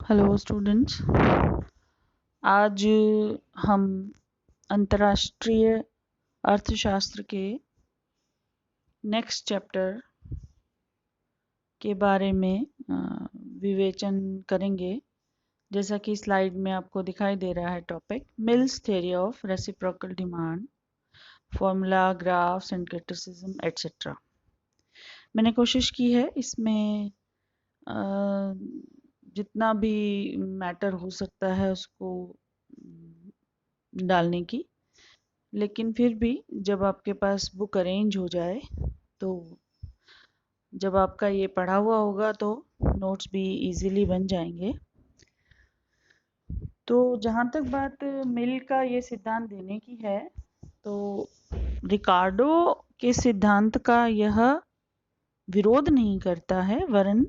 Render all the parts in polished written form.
Hello students, आज हम अंतर्राष्ट्रीय अर्थशास्त्र के नेक्स्ट चैप्टर के बारे में विवेचन करेंगे। जैसा कि स्लाइड में आपको दिखाई दे रहा है topic mills theory of reciprocal demand, formula, graphs and criticism etcetera. मैंने कोशिश की है इसमें जितना भी मैटर हो सकता है उसको डालने की, लेकिन फिर भी जब आपके पास बुक अरेंज हो जाए तो जब आपका ये पढ़ा हुआ होगा तो नोट्स भी इजीली बन जाएंगे। तो जहाँ तक बात मिल का ये सिद्धांत देने की है, तो रिकार्डो के सिद्धांत का यह विरोध नहीं करता है, वरन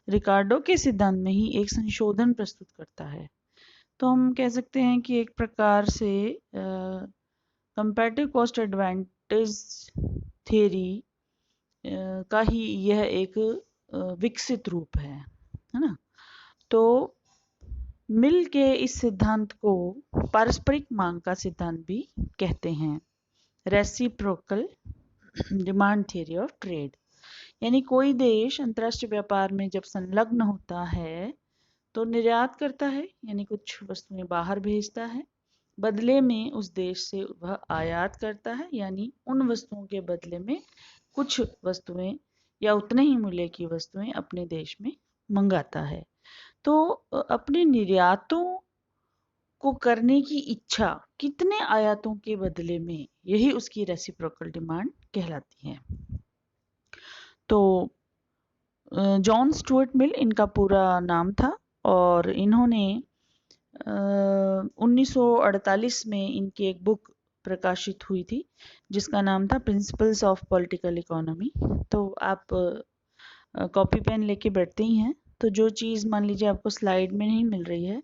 रिकार्डो के सिद्धांत में ही एक संशोधन प्रस्तुत करता है। तो हम कह सकते हैं कि एक प्रकार से कंपैरेटिव कॉस्ट एडवांटेज थ्योरी का ही यह एक विकसित रूप है ना। तो मिल के इस सिद्धांत को पारस्परिक मांग का सिद्धांत भी कहते हैं, reciprocal demand theory of trade. यानी कोई देश अंतर्राष्ट्रीय व्यापार में जब संलग्न होता है तो निर्यात करता है, यानी कुछ वस्तुएं बाहर भेजता है, बदले में उस देश से वह आयात करता है, यानी उन वस्तुओं के बदले में कुछ वस्तुएं या उतने ही मूल्य की वस्तुएं अपने देश में मंगाता है। तो अपने निर्यातों को करने की इच्छा कितने आयातों के बदले में, यही उसकी रेसिप्रोकल डिमांड कहलाती है। तो जॉन स्टुअर्ट मिल इनका पूरा नाम था और इन्होंने 1948 में इनकी एक बुक प्रकाशित हुई थी जिसका नाम था प्रिंसिपल्स ऑफ पॉलिटिकल इकोनॉमी। तो आप कॉपी पेन लेके बैठते ही हैं, तो जो चीज़ मान लीजिए आपको स्लाइड में नहीं मिल रही है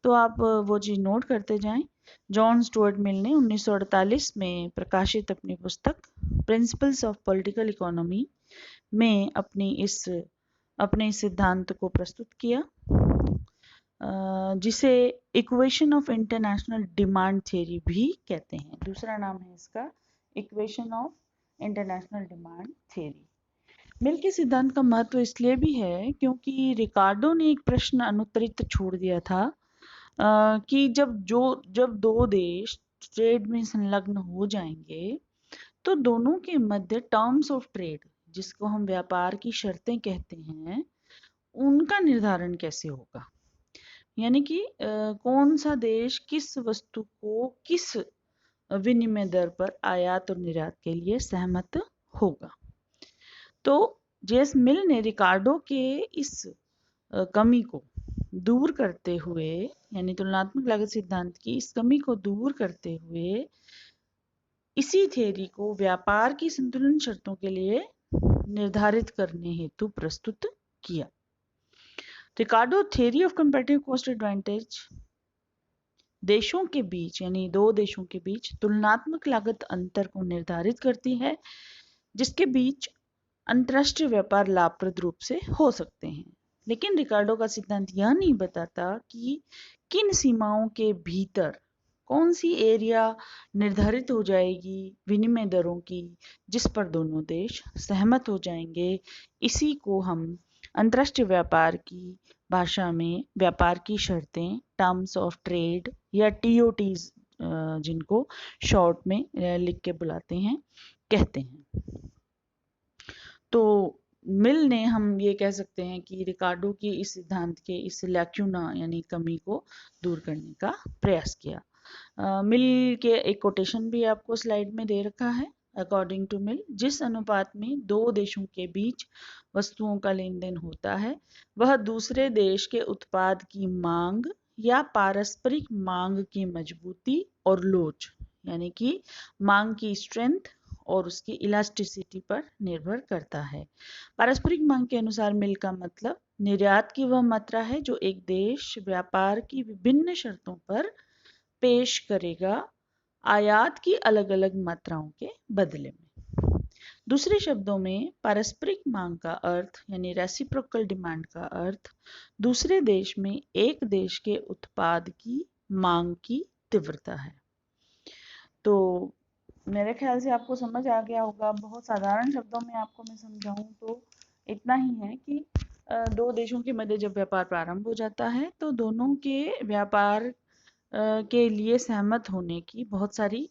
तो आप वो चीज़ नोट करते जाएं। जॉन स्टुअर्ट मिल ने 1948 में प्रकाशित अपनी पुस्तक प्रिंसिपल्स ऑफ पॉलिटिकल इकोनॉमी में अपने सिद्धांत को प्रस्तुत किया, जिसे equation of international demand theory भी कहते हैं। दूसरा नाम है इसका equation of international demand theory. Mill के सिद्धांत का महत्व इसलिए भी है क्योंकि रिकार्डो ने एक प्रश्न अनुत्तरित छोड़ दिया था कि जब दो देश ट्रेड में संलग्न हो जाएंगे तो दोनों के मध्य टर्म्स ऑफ ट्रेड, जिसको हम व्यापार की शर्तें कहते हैं, उनका निर्धारण कैसे होगा। यानी कि कौन सा देश किस वस्तु को किस विनिमय दर पर आयात और निर्यात के लिए सहमत होगा। तो जेस मिल ने रिकार्डो के इस कमी को दूर करते हुए, यानी तुलनात्मक लागत सिद्धांत की इस कमी को दूर करते हुए इसी थ्योरी को व्यापार की संतुलन शर्तों के लिए निर्धारित करने हेतु प्रस्तुत किया। Ricardo theory of comparative cost advantage देशों के बीच, यानी दो देशों के बीच तुलनात्मक लागत अंतर को निर्धारित करती है, जिसके बीच अंतर्राष्ट्रीय व्यापार लाभप्रद रूप से हो सकते हैं। लेकिन रिकार्डो का सिद्धांत यह नहीं बताता कि किन सीमाओं के भीतर कौन सी एरिया निर्धारित हो जाएगी विनिमय दरों की, जिस पर दोनों देश सहमत हो जाएंगे। इसी को हम अंतर्राष्ट्रीय व्यापार की भाषा में व्यापार की शर्तें, टर्म्स ऑफ ट्रेड या टीओटीज जिनको शॉर्ट में लिख के बुलाते हैं, कहते हैं। तो मिल ने, हम ये कह सकते हैं कि रिकार्डो की इस सिद्धांत के इस लैक्यूना यानी कमी को दूर करने का प्रयास किया। मिल के एक कोटेशन भी आपको स्लाइड में दे रखा है। अकॉर्डिंग टू मिल, जिस अनुपात में दो देशों के बीच वस्तुओं का लेन देन होता है वह दूसरे देश के उत्पाद की मांग या पारस्परिक मांग की मजबूती और लोच, यानी कि मांग की स्ट्रेंथ और उसकी इलास्टिसिटी पर निर्भर करता है। पारस्परिक मांग के अनुसार मिल का मतलब निर्यात की वह मात्रा है जो एक देश व्यापार की विभिन्न शर्तों पर पेश करेगा आयात की अलग अलग मात्राओं के बदले में। दूसरे शब्दों में पारस्परिक मांग का अर्थ यानी रेसिप्रोकल डिमांड का अर्थ दूसरे देश में एक देश के उत्पाद की मांग की तीव्रता है। तो मेरे ख्याल से आपको समझ आ गया होगा। बहुत साधारण शब्दों में आपको मैं समझाऊं तो इतना ही है कि दो देशों के मध्य जब व्यापार प्रारंभ हो जाता है तो दोनों के व्यापार के लिए सहमत होने की बहुत सारी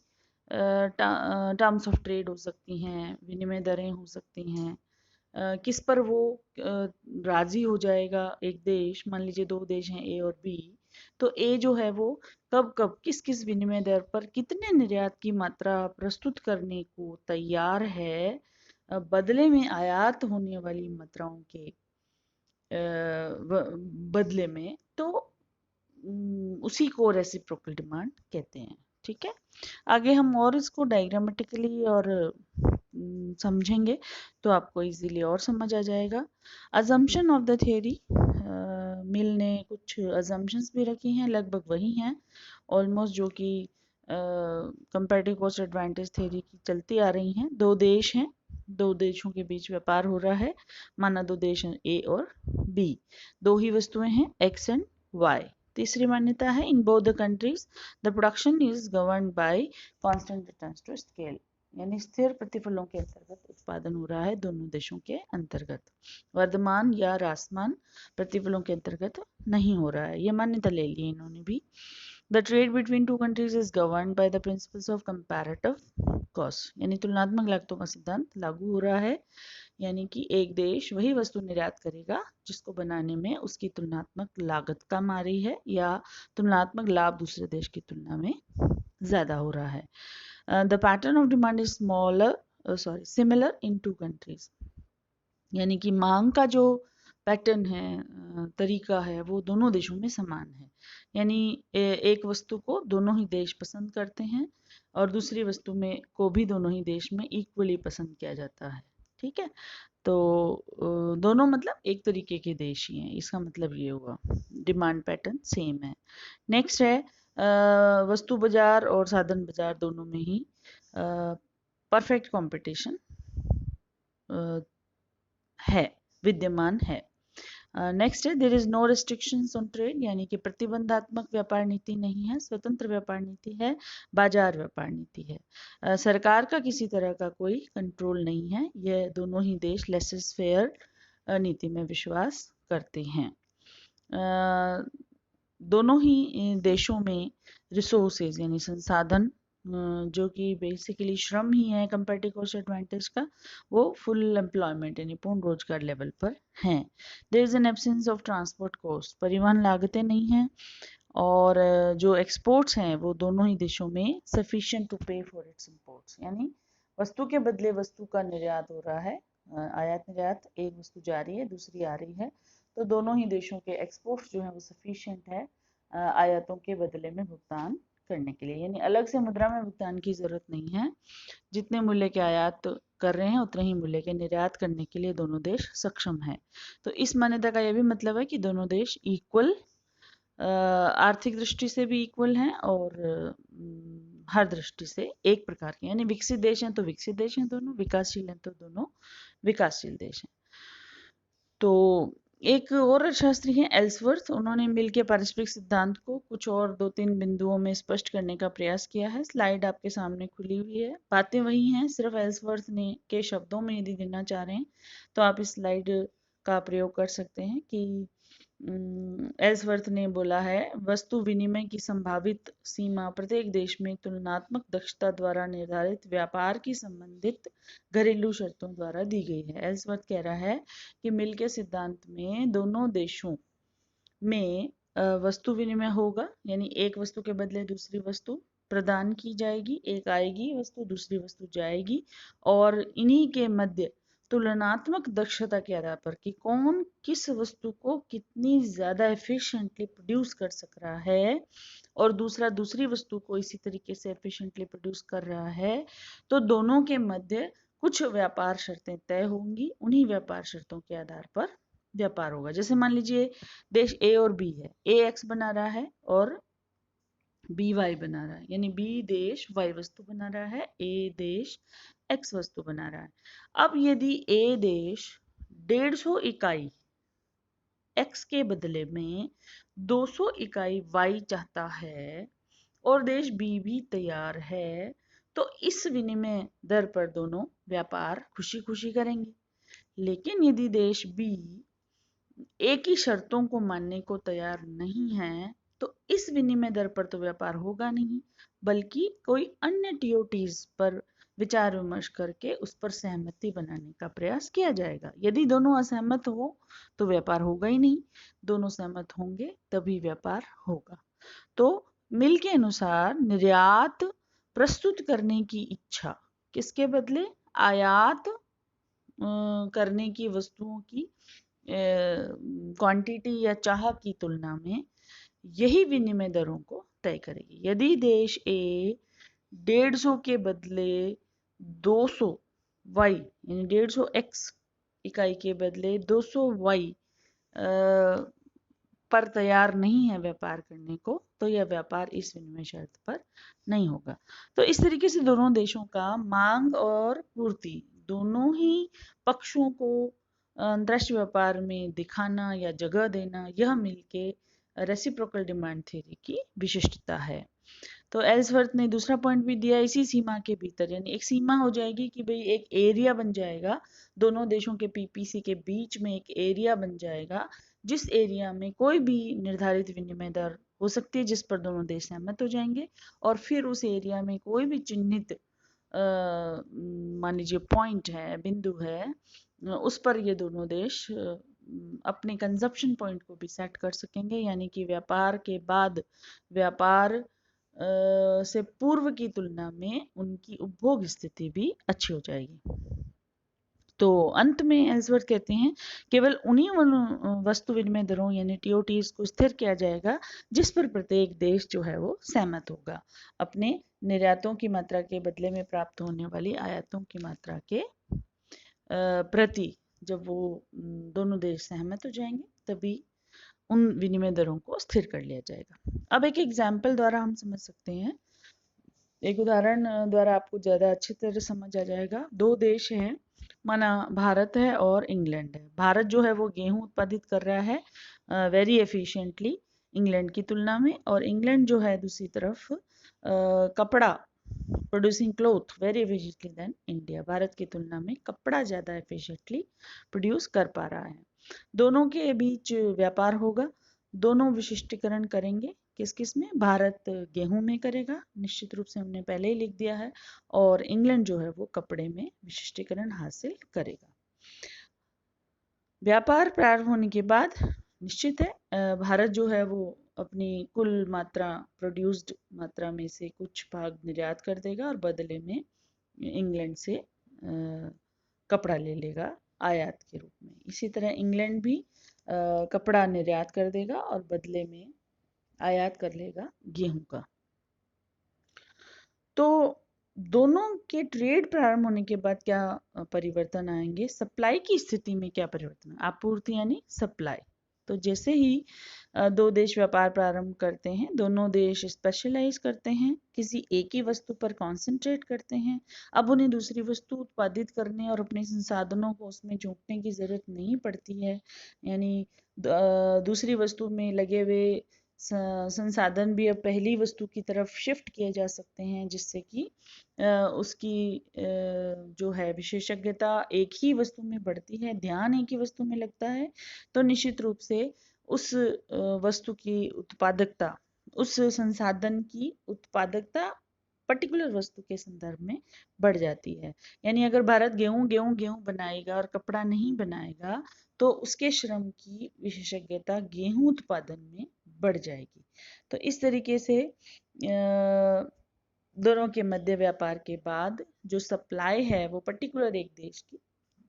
टर्म्स ऑफ ट्रेड हो सकती हैं, विनिमय दरें हो सकती हैं। किस पर वो राजी हो जाएगा एक देश, मान लीजिए दो देश हैं ए और बी, तो ए जो है वो कब कब किस किस विनिमय दर पर कितने निर्यात की मात्रा प्रस्तुत करने को तैयार है बदले में आयात होने वाली मात्राओं के बदले में, तो उसी को रेसिप्रोकल डिमांड कहते हैं। ठीक है, आगे हम और इसको डायग्रामेटिकली और समझेंगे तो आपको इजीली और समझ आ जाएगा। अजम्पशन ऑफ द थियरी, मिल ने कुछ अजम्पशंस भी रखी हैं, लगभग वही हैं ऑलमोस्ट जो कि कंपैरेटिव कॉस्ट एडवांटेज थ्योरी की चलती आ रही हैं। दो देश हैं, दो देशों के बीच व्यापार हो रहा है, माना दो देश हैं ए और बी, दो ही वस्तुएं हैं एक्स एंड वाई। तीसरी मान्यता है in both the countries the production is governed by constant returns to scale, यानी स्थिर प्रतिफलों के अंतर्गत उत्पादन हो रहा है दोनों देशों के अंतर्गत, वर्तमान या रासमान प्रतिफलों के अंतर्गत नहीं हो रहा है। यह मान्यता ले ली इन्होंने भी। The trade between two countries is governed by the principles of comparative cost, यानी तुलनात्मक लागतों का सिद्धांत लागू हो रहा है, यानी कि एक देश वही वस्तु निर्यात करेगा जिसको बनाने में उसकी तुलनात्मक लागत कम आ रही है या तुलनात्मक लाभ दूसरे देश की तुलना में ज्यादा हो रहा है। The pattern of demand is similar in two countries, यानी कि मांग का जो पैटर्न है, तरीका है, वो दोनों देशों में समान है। यानी एक वस्तु को दोनों ही देश पसंद करते हैं और दूसरी वस्तु में को भी दोनों ही देश में इक्वली पसंद किया जाता है। ठीक है, तो दोनों मतलब एक तरीके के देश ही हैं, इसका मतलब ये हुआ डिमांड पैटर्न सेम है। नेक्स्ट है वस्तु बाजार और साधन बाजार दोनों में ही परफेक्ट कंपटीशन है, विद्यमान है। नेक्स्ट है there is no restrictions on trade, यानी कि प्रतिबंधात्मक व्यापार नीति नहीं है, स्वतंत्र व्यापार नीति है, बाजार व्यापार नीति है। सरकार का किसी तरह का कोई कंट्रोल नहीं है। यह दोनों ही देश लेसेस फेयर नीति में विश्वास करते हैं। दोनों ही देशों में रिसोर्सेज यानी संसाधन जो कि बेसिकली श्रम ही है कंपैरेटिव कॉस्ट एडवांटेज का, वो फुल एम्प्लॉयमेंट यानी पूर्ण रोजगार लेवल पर हैं। There is an absence of transport cost, परिवहन लागतें नहीं हैं, और जो एक्सपोर्ट्स हैं वो दोनों ही देशों में सफिशिएंट टू पे फॉर इट्स इंपोर्ट्स, यानी वस्तु के बदले वस्तु का निर्यात हो रहा है, आयात निर्यात, एक वस्तु जा रही है दूसरी आ रही है, तो दोनों ही देशों के एक्सपोर्ट्स जो है वो सफिशिएंट है आयातों के बदले में भुगतान करने के लिए, यानी अलग से मुद्रा में भुगतान की जरूरत नहीं है। जितने मूल्य के आयात कर रहे हैं उतने ही मूल्य के निर्यात करने के लिए दोनों देश सक्षम हैं। तो इस मान्यता का यह भी मतलब है कि दोनों देश इक्वल, आर्थिक दृष्टि से भी इक्वल हैं और हर दृष्टि से एक प्रकार के, यानी विकसित देश हैं तो विकसित देश हैं दोनों, विकासशील हैं तो दोनों विकासशील देश हैं। तो एक और अर्थशास्त्री हैं एल्सवर्थ, उन्होंने मिल के पारस्परिक सिद्धांत को कुछ और दो तीन बिंदुओं में स्पष्ट करने का प्रयास किया है। स्लाइड आपके सामने खुली हुई है, बातें वही हैं, सिर्फ एल्सवर्थ ने के शब्दों में यदि देना चाह रहे हैं तो आप इस स्लाइड का प्रयोग कर सकते हैं कि एल्सवर्थ ने बोला है वस्तु विनिमय की संभावित सीमा प्रत्येक देश में तुलनात्मक दक्षता द्वारा निर्धारित व्यापार की संबंधित घरेलू शर्तों द्वारा दी गई है। एल्सवर्थ कह रहा है कि मिल के सिद्धांत में दोनों देशों में वस्तु विनिमय होगा, यानी एक वस्तु के बदले दूसरी वस्तु प्रदान की जाएगी, एक आएगी वस्तु दूसरी वस्तु जाएगी, और इन्हीं के मध्य तुलनात्मक दक्षता के आधार पर कि कौन किस वस्तु को कितनी ज्यादा एफिशिएंटली प्रोड्यूस कर सक रहा है और दूसरा दूसरी वस्तु को इसी तरीके से एफिशिएंटली प्रोड्यूस कर रहा है, तो दोनों के मध्य कुछ व्यापार शर्तें तय होंगी, उन्हीं व्यापार शर्तों के आधार पर व्यापार होगा। जैसे मान लीजिए देश ए और बी है, ए एक्स बना रहा है और बी वाई बना रहा है, यानी बी देश वाई वस्तु बना रहा है, ए देश X वस्तु बना रहा है। अब यदि A देश 150 इकाई X के बदले में 200 इकाई Y चाहता है और देश B भी तैयार है, तो इस विनिमय दर पर दोनों व्यापार खुशी खुशी करेंगे। लेकिन यदि देश B एक ही शर्तों को मानने को तैयार नहीं है, तो इस विनिमय दर पर तो व्यापार होगा नहीं, बल्कि कोई अन्य टीओटीज पर विचार विमर्श करके उस पर सहमति बनाने का प्रयास किया जाएगा। यदि दोनों असहमत हो तो व्यापार होगा ही नहीं, दोनों सहमत होंगे तभी व्यापार होगा। तो मिल के अनुसार निर्यात प्रस्तुत करने की इच्छा किसके बदले आयात करने की वस्तुओं की क्वांटिटी या चाह की तुलना में यही विनिमय दरों को तय करेगी। यदि देश ए 150 के बदले 200 वाई यानी 150 एक्स इकाई के बदले 200 वाई पर तैयार नहीं है व्यापार करने को, तो यह व्यापार इस विनिमय शर्त पर नहीं होगा। तो इस तरीके से दोनों देशों का मांग और पूर्ति दोनों ही पक्षों को अंतर्राष्ट्रीय व्यापार में दिखाना या जगह देना, यह मिलके रेसिप्रोकल डिमांड थ्योरी की विशिष्टता है। तो एल्सवर्थ ने दूसरा पॉइंट भी दिया, इसी सीमा के भीतर, यानी एक सीमा हो जाएगी कि भाई एक एरिया बन जाएगा, दोनों देशों के पीपीसी के बीच में एक एरिया बन जाएगा, जिस एरिया में कोई भी निर्धारित विनिमय दर हो सकती है जिस पर दोनों देश सहमत हो जाएंगे, और फिर उस एरिया में कोई भी चिन्हित मान लीजिए पॉइंट है, बिंदु है, उस पर ये दोनों देश अपने कंजप्शन पॉइंट को भी सेट कर सकेंगे, यानी कि व्यापार के बाद व्यापार से पूर्व की तुलना में उनकी उपभोग स्थिति भी अच्छी हो जाएगी। तो अंत में एल्सवर्थ कहते हैं केवल उन्हीं वस्तु विनिमय दरों यानी टीओटीज को स्थिर किया जाएगा जिस पर प्रत्येक देश जो है वो सहमत होगा अपने निर्यातों की मात्रा के बदले में प्राप्त होने वाली आयातों की मात्रा के प्रति। जब वो दोनों देश सहमत हो जाएंगे तभी उन विनिमय दरों को स्थिर कर लिया जाएगा। अब एक एग्जाम्पल द्वारा हम समझ सकते हैं, एक उदाहरण द्वारा आपको ज़्यादा अच्छी तरह समझ आ जाएगा। दो देश हैं, माना भारत है और इंग्लैंड है। भारत जो है वो गेहूं उत्पादित कर रहा है वेरी एफिशिएंटली इंग्लैंड की तुलना में, और इंग्लैंड जो है दूसरी तरफ कपड़ा producing cloth very efficiently than India. भारत की तुलना में कपड़ा ज़्यादा एफिशिएंटली प्रोड्यूस कर पा रहा है। दोनों के बीच व्यापार होगा, दोनों विशिष्टीकरण करेंगे। किस किस में? भारत गेहूं में करेगा, निश्चित रूप से हमने पहले ही लिख दिया है, और इंग्लैंड जो है वो कपड़े में विशिष्टीकरण हासिल करेगा। व्यापार प्रारंभ होने के बाद निश्चित है भारत जो है वो अपनी कुल मात्रा प्रोड्यूस्ड मात्रा में से कुछ भाग निर्यात कर देगा और बदले में इंग्लैंड से कपड़ा ले लेगा आयात के रूप में। इसी तरह इंग्लैंड भी कपड़ा निर्यात कर देगा और बदले में आयात कर लेगा गेहूं का। तो दोनों के ट्रेड प्रारंभ होने के बाद क्या परिवर्तन आएंगे? सप्लाई की स्थिति में क्या परिवर्तन? आपूर्ति यानी सप्लाई। तो जैसे ही दो देश व्यापार प्रारंभ करते हैं, दोनों देश स्पेशलाइज करते हैं, किसी एक ही वस्तु पर कॉन्सेंट्रेट करते हैं। अब उन्हें दूसरी वस्तु उत्पादित करने और अपने संसाधनों को उसमें जोड़ने की जरूरत नहीं पड़ती है, यानी दूसरी वस्तु में लगे हुए संसाधन भी अब पहली वस्तु की तरफ शिफ्ट किए जा सकते हैं, जिससे कि उसकी जो है विशेषज्ञता एक ही वस्तु में बढ़ती है, ध्यान एक ही वस्तु में लगता है। तो निश्चित रूप से उस वस्तु की उत्पादकता, उस संसाधन की उत्पादकता पर्टिकुलर वस्तु के संदर्भ में बढ़ जाती है। यानी अगर भारत गेहूं बनाएगा और कपड़ा नहीं बनाएगा, तो उसके श्रम की विशेषज्ञता गेहूं उत्पादन में बढ़ जाएगी। तो इस तरीके से दोनों के मध्य व्यापार के बाद जो सप्लाई है वो पर्टिकुलर एक देश की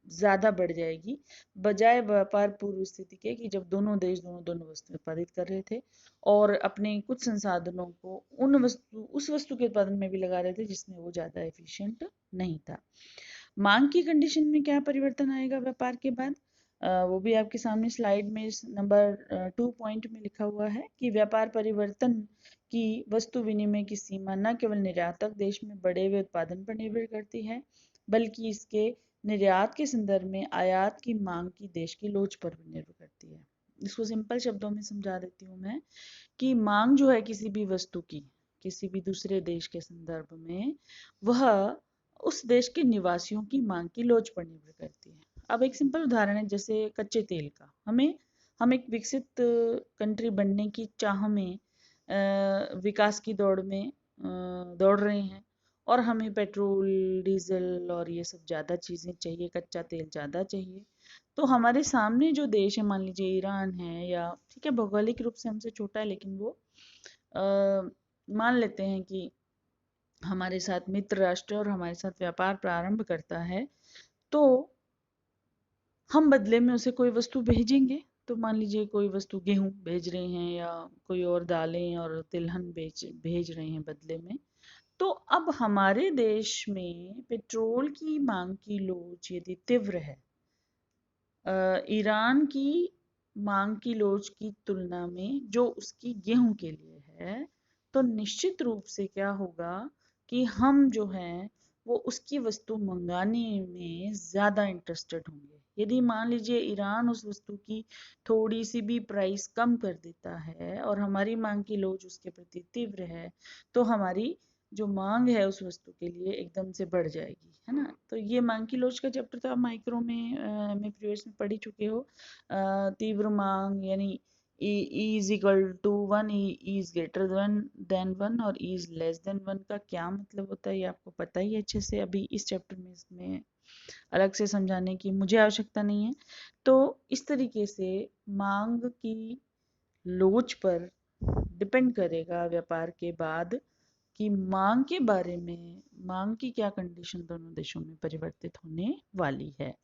ज्यादा बढ़ जाएगी, बजाय व्यापार पूर्व स्थिति के कि जब दोनों देश दोनों वस्तु उत्पादित कर रहे थे और अपने कुछ संसाधनों को उस वस्तु के उत्पादन में भी लगा रहे थे जिसमें वो ज्यादा एफिशिएंट नहीं था। मांग की कंडीशन में क्या परिवर्तन आएगा व्यापार के बाद? वो भी आपके सामने स्लाइड में नंबर 2 पॉइंट में लिखा हुआ है कि व्यापार परिवर्तन की वस्तु विनिमय की सीमा न केवल निर्यातक देश में बढ़े हुए उत्पादन पर निर्भर करती है, बल्कि इसके निर्यात के संदर्भ में आयात की मांग की देश की लोच पर भी निर्भर करती है। इसको सिंपल शब्दों में समझा देती हूँ मैं कि मांग जो है किसी भी वस्तु की किसी भी दूसरे देश के संदर्भ में, वह उस देश के निवासियों की मांग की लोच पर निर्भर करती है। अब एक सिंपल उदाहरण है, जैसे कच्चे तेल का। हम एक विकसित कंट्री बनने की चाह में विकास की दौड़ में दौड़ रहे हैं, और हमें पेट्रोल, डीजल और ये सब ज़्यादा चीज़ें चाहिए, कच्चा तेल ज़्यादा चाहिए। तो हमारे सामने जो देश है, मान लीजिए ईरान है, या ठीक है भौगोलिक रूप से हमसे छोटा है, लेकिन वो मान लेते हैं कि हमारे साथ मित्र राष्ट्र और हमारे साथ व्यापार प्रारंभ करता है, तो हम बदले में उसे कोई वस्तु भेजेंगे। तो मान लीजिए कोई वस्तु गेहूं भेज रहे हैं, या कोई और दालें और तिलहन भेज रहे हैं बदले में। तो अब हमारे देश में पेट्रोल की मांग की लोच यदि तीव्र है ईरान की मांग की लोच की तुलना में जो उसकी गेहूं के लिए है, तो निश्चित रूप से क्या होगा कि हम जो हैं वो उसकी वस्तु मंगाने में ज़्यादा इंटरेस्टेड होंगे। यदि मान लीजिए ईरान उस वस्तु की थोड़ी सी भी प्राइस कम कर देता है और हमारी मांग की लोच उसके प्रति तीव्र है, तो हमारी जो मांग है उस वस्तु के लिए एकदम से बढ़ जाएगी, है ना। तो ये मांग की लोच का चैप्टर तो आप माइक्रो में प्रीवियस में पढ़ ही चुके हो। तीव्र मांग यानी E is equal to one, E is greater than one और E is less than one का क्या मतलब होता है, ये आपको पता ही है अच्छे से। अभी इस चैप्टर में इसमें अलग से समझाने की मुझे आवश्यकता नहीं है। तो इस तरीके से मांग की लोच पर डिपेंड करेगा व्यापार के बाद कि मांग के बारे में, मांग की क्या कंडीशन दोनों देशों में परिवर्तित होने वाली है।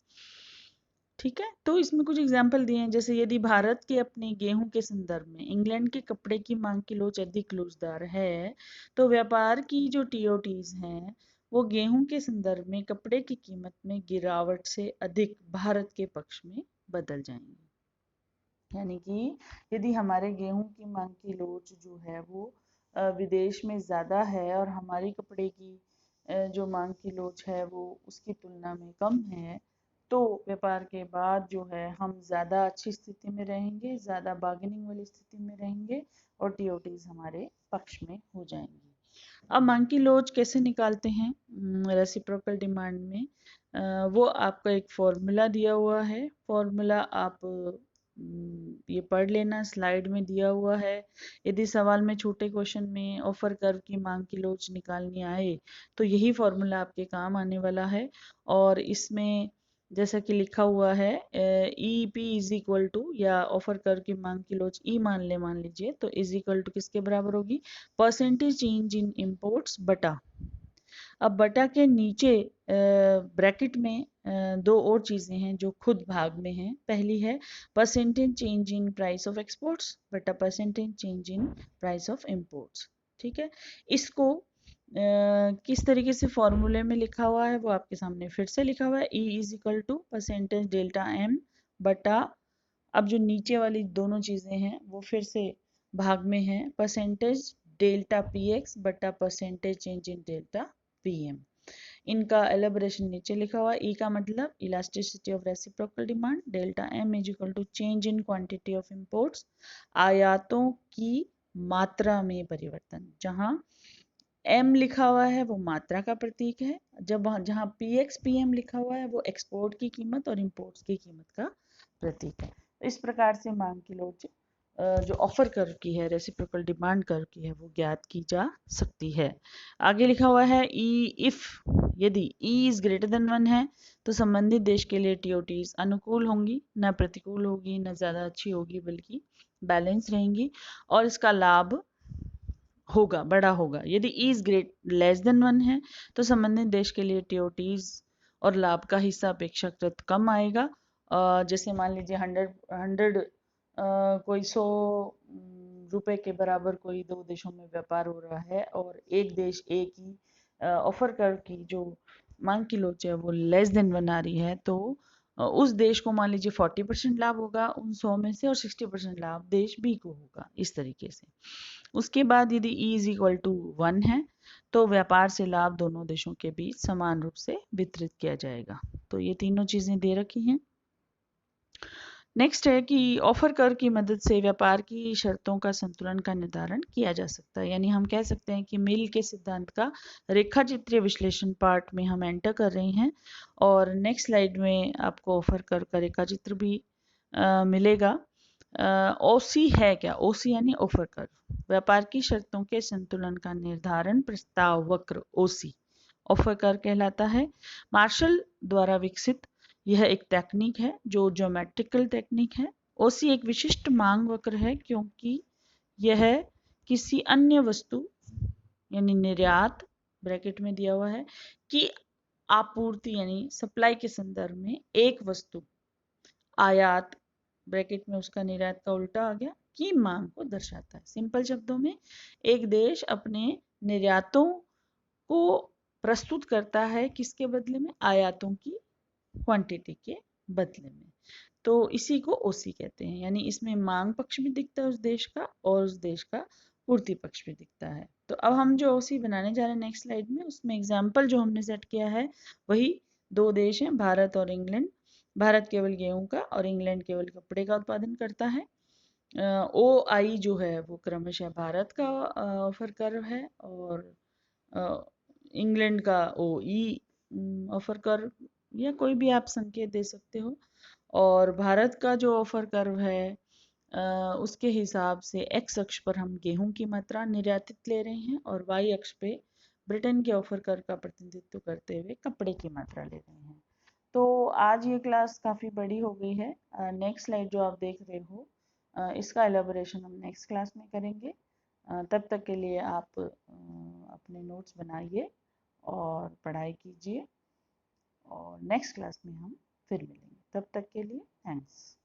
ठीक है, तो इसमें कुछ एग्जाम्पल दिए हैं, जैसे यदि भारत के अपने गेहूं के संदर्भ में इंग्लैंड के कपड़े की मांग की लोच अधिक लोचदार है, तो व्यापार की जो टीओटीज हैं वो गेहूं के संदर्भ में कपड़े की कीमत में गिरावट से अधिक भारत के पक्ष में बदल जाएंगी। यानी कि यदि हमारे गेहूं की मांग की लोच जो है वो विदेश में ज़्यादा है और हमारी कपड़े की जो मांग की लोच है वो उसकी तुलना में कम है, तो व्यापार के बाद जो है हम ज़्यादा अच्छी स्थिति में रहेंगे, ज़्यादा बार्गेनिंग वाली स्थिति में रहेंगे और टीओटीज हमारे पक्ष में हो जाएंगी। अब मांग की लोच कैसे निकालते हैं रेसिप्रोकल डिमांड में? वो आपका एक फॉर्मूला दिया हुआ है। फॉर्मूला आप ये पढ़ लेना, स्लाइड में दिया हुआ है। यदि सवाल में छोटे क्वेश्चन में ऑफर कर्व की मांग की लोच निकालनी आए, तो यही फॉर्मूला आपके काम आने वाला है। और इसमें जैसा कि लिखा हुआ है E P is equal to, या ऑफर कर्व की मांग की लोच ई मान लीजिए, तो इज इक्वल टू किसके बराबर होगी? परसेंटेज चेंज इन इम्पोर्ट्स बटा, अब बटा के नीचे ब्रैकेट में दो और चीजें हैं जो खुद भाग में हैं। पहली है percentage change in price of exports बटा percentage change in price of imports. ठीक है, इसको किस तरीके से फॉर्मूले में लिखा हुआ है वो आपके सामने फिर से लिखा हुआ है। E is equal to percentage delta M बटा, अब जो नीचे वाली दोनों चीजें हैं वो फिर से भाग में है, परसेंटेज डेल्टा पी एक्स बटा percentage change in delta P M. इनका एलेबोरेशन नीचे लिखा हुआ है। ई का मतलब elasticity of reciprocal demand, delta M is equal to change in quantity of imports, आयातों की मात्रा में परिवर्तन। जहां एम लिखा हुआ है वो मात्रा का प्रतीक है, जब जहां पी एक्स पी एम लिखा हुआ है वो एक्सपोर्ट की कीमत और इंपोर्ट्स की कीमत का प्रतीक है। इस प्रकार से मांग की लोच जो ऑफर कर्व की है, रेसिप्रोकल डिमांड कर्व की है, वो ज्ञात की जा सकती है। आगे लिखा हुआ है ई इफ, यदि ई इज ग्रेटर देन वन है तो संबंधित देश के लिए टीओटीज अनुकूल होंगी, न प्रतिकूल होगी, न ज्यादा अच्छी होगी, बल्कि बैलेंस रहेंगी और इसका लाभ होगा, बड़ा होगा। यदि E is great less than one है तो संबंधित देश के लिए टीओटीज और लाभ का हिस्सा अपेक्षाकृत कम आएगा। जैसे मान लीजिए 100 कोई 100 रुपए के बराबर कोई दो देशों में व्यापार हो रहा है और एक देश ए की ऑफर कर की जो मांग की लोच है वो लेस देन वन आ रही है, तो उस देश को मान लीजिए 40% लाभ होगा उन 100 में से और 60% लाभ देश बी को होगा, इस तरीके से। उसके बाद यदि E इज इक्वल टू 1 है तो व्यापार से लाभ दोनों देशों के बीच समान रूप से वितरित किया जाएगा। तो ये तीनों चीजें दे रखी हैं। नेक्स्ट है कि ऑफर कर की मदद से व्यापार की शर्तों का संतुलन का निर्धारण किया जा सकता है। यानी हम कह सकते हैं कि मिल के सिद्धांत का रेखा चित्रीय विश्लेषण पार्ट में हम एंटर कर रहे हैं और नेक्स्ट स्लाइड में आपको ऑफर कर का रेखा चित्र भी मिलेगा। ओसी है क्या? ओसी यानी ऑफर कर, व्यापार की शर्तों के संतुलन का निर्धारण प्रस्ताव वक्र ओसी ऑफर कर कहलाता है। मार्शल द्वारा विकसित यह एक टेक्निक है जो ज्योमेट्रिकल टेक्निक है। ओसी एक विशिष्ट मांग वक्र है क्योंकि यह किसी अन्य वस्तु यानी निर्यात ब्रैकेट में दिया हुआ है कि आपूर्ति यानी सप्लाई के संदर्भ में एक वस्तु आयात ब्रैकेट में उसका निर्यात का उल्टा आ गया की मांग को दर्शाता है। सिंपल शब्दों में एक देश अपने निर्यातों को प्रस्तुत करता है किसके बदले में? आयातों की क्वांटिटी के बदले में। तो इसी को ओसी कहते हैं। यानी इसमें मांग पक्ष भी दिखता है उस देश का और उस देश का पूर्ति पक्ष भी दिखता है। तो अब हम जो ओसी बनाने जा रहे हैं नेक्स्ट स्लाइड में, उसमें एग्जाम्पल जो हमने सेट किया है वही दो देश हैं, भारत और इंग्लैंड। भारत केवल गेहूं का और इंग्लैंड केवल कपड़े का उत्पादन करता है। ओ आई जो है वो क्रमशः भारत का ऑफर कर है और इंग्लैंड का ओ ई ऑफर कर, या कोई भी आप संकेत दे सकते हो। और भारत का जो ऑफर कर्व है उसके हिसाब से एक्स अक्ष पर हम गेहूं की मात्रा निर्यातित ले रहे हैं और वाई अक्ष पे ब्रिटेन के ऑफर कर का प्रतिनिधित्व करते हुए कपड़े की मात्रा ले रहे हैं। तो आज ये क्लास काफ़ी बड़ी हो गई है। नेक्स्ट स्लाइड जो आप देख रहे हो इसका एलेबोरेशन हम नेक्स्ट क्लास में करेंगे। तब तक के लिए आप अपने नोट्स बनाइए और पढ़ाई कीजिए और नेक्स्ट क्लास में हम फिर मिलेंगे। तब तक के लिए थैंक्स।